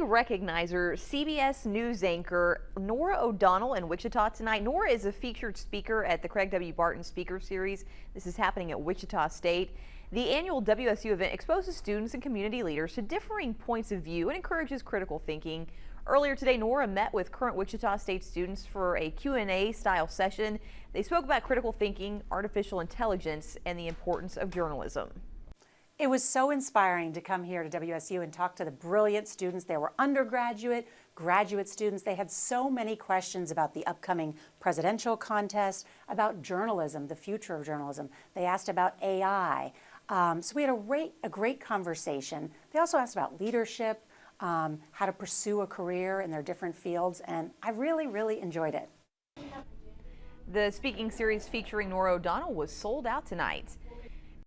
recognize her, CBS News anchor Norah O'Donnell in Wichita tonight. Norah is a featured speaker at the Craig W. Barton Speaker Series. This is happening at Wichita State. The annual WSU event exposes students and community leaders to differing points of view and encourages critical thinking. Earlier today, Norah met with current Wichita State students for a Q&A style session. They spoke about critical thinking, artificial intelligence, and the importance of journalism. It was so inspiring to come here to WSU and talk to the brilliant students. There were undergraduate, graduate students. They had so many questions about the upcoming presidential contest, about journalism, the future of journalism. They asked about AI. So we had a great conversation. They also asked about leadership, how to pursue a career in their different fields, and I really enjoyed it. The speaking series featuring Norah O'Donnell was sold out tonight.